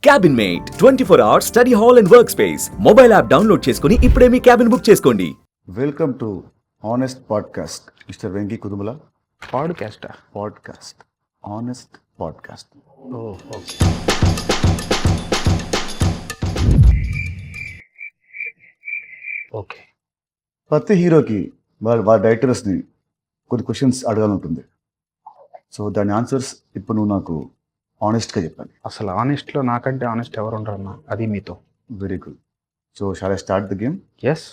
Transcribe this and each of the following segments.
Cabin Mate 24 hours study hall and work space mobile app download చేసుకుని ఇప్పుడే మీ cabin book చేసుకోండి. Welcome to honest podcast mister Venky Kudumula podcast honest podcast. Okay. ప్రతి హీరోకి వాళ్ళ డైరెక్టర్స్ని కొన్ని క్వశ్చన్స్ అడగాలంటుంది. సో దాని ఆన్సర్స్ ఇప్పుడు నువ్వు నాకు ఆనెస్ట్గా చెప్పాలి. అసలు ఆనెస్ట్లో నాకంటే ఆనెస్ట్ ఎవరు ఉండరన్నా, అది మీతో. Very good. So shall I start the game? Yes.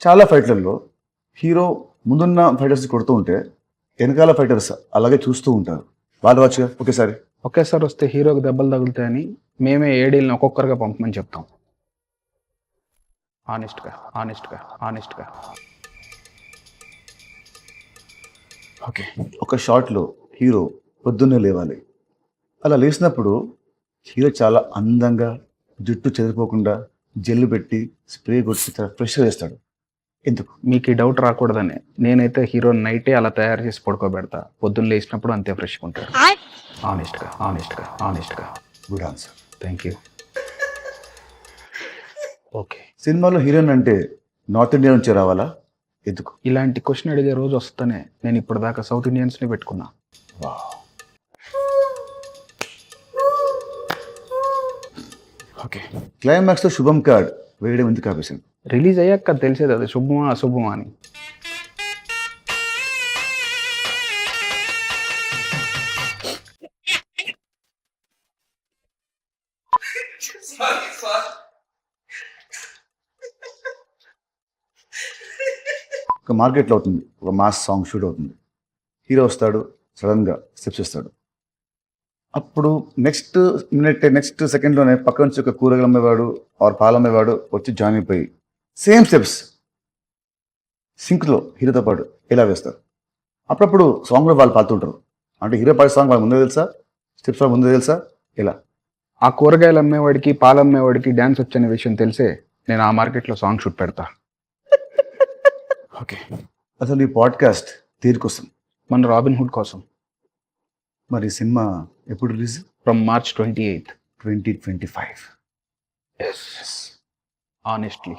చాలా ఫైట్లలో హీరో ముందున్న ఫైటర్స్ కొడుతూ ఉంటే వెనకాల ఫైటర్స్ అలాగే చూస్తూ ఉంటారు. వాళ్ళు వచ్చి ఒకేసారి వస్తే హీరోకి దెబ్బలు తగులుతాయని మేమే ఏడీలను ఒక్కొక్కరుగా పంపమని చెప్తాం. ఆనెస్ట్గా. ఓకే. ఒక షాట్లో హీరో పొద్దున్నే లేవాలి. అలా లేచినప్పుడు హీరో చాలా అందంగా జుట్టు చెదిరిపోకుండా జెల్లు పెట్టి స్ప్రే కొట్టి చాలా ఫ్రెష్గా వేస్తాడు. ఎందుకు? మీకు ఈ డౌట్ రాకూడదని నేనైతే హీరో నైటే అలా తయారు చేసి పడుకోబెడతా. పొద్దున్న లేచినప్పుడు అంతే ఫ్రెష్గా ఉంటాడు. ఆనెస్ట్గా. Good answer. Thank you. Okay. సినిమాలో హీరోయిన్ అంటే నార్త్ ఇండియా నుంచి రావాలా? ఎందుకు? ఇలాంటి క్వశ్చన్ అడిగే రోజు వస్తేనే నేను ఇప్పటిదాకా సౌత్ ఇండియన్స్ని పెట్టుకున్నా. ఓకే. క్లైమాక్స్లో శుభం కార్డ్ వేయడం ఎందుకు ఆపేసింది? రిలీజ్ అయ్యాక తెలిసేది అది శుభమా అశుభమా అని. ఒక మార్కెట్లో అవుతుంది, ఒక మాస్ సాంగ్ షూట్ అవుతుంది. హీరో వస్తాడు, సడన్గా స్టెప్స్ ఇస్తాడు. అప్పుడు నెక్స్ట్ సెకండ్లోనే పక్క నుంచి ఒక కూరగాయలు అమ్మేవాడు ఆర్ పాలు అమ్మేవాడు వచ్చి జాయిన్ అయిపోయి సేమ్ స్టెప్స్ సింక్లో హీరోతో పాటు ఎలా వేస్తారు. అప్పుడప్పుడు సాంగ్లో వాళ్ళు పాడుతుంటారు. అంటే హీరో పాడే సాంగ్ వాళ్ళ ముందే తెలుసా, స్టెప్స్ వాళ్ళ ముందే తెలుసా, ఎలా? ఆ కూరగాయలు అమ్మేవాడికి పాలు అమ్మేవాడికి డ్యాన్స్ వచ్చనే విషయం తెలిసే నేను ఆ మార్కెట్లో సాంగ్ షూట్ పెడతా. ఓకే. అసలు ఈ పాడ్కాస్ట్ తీరుకొస్తాం మన రాబిన్ హుడ్ కోసం. మరి సినిమా ఎప్పుడు release? From March 28th, 2025. Yes. Honestly.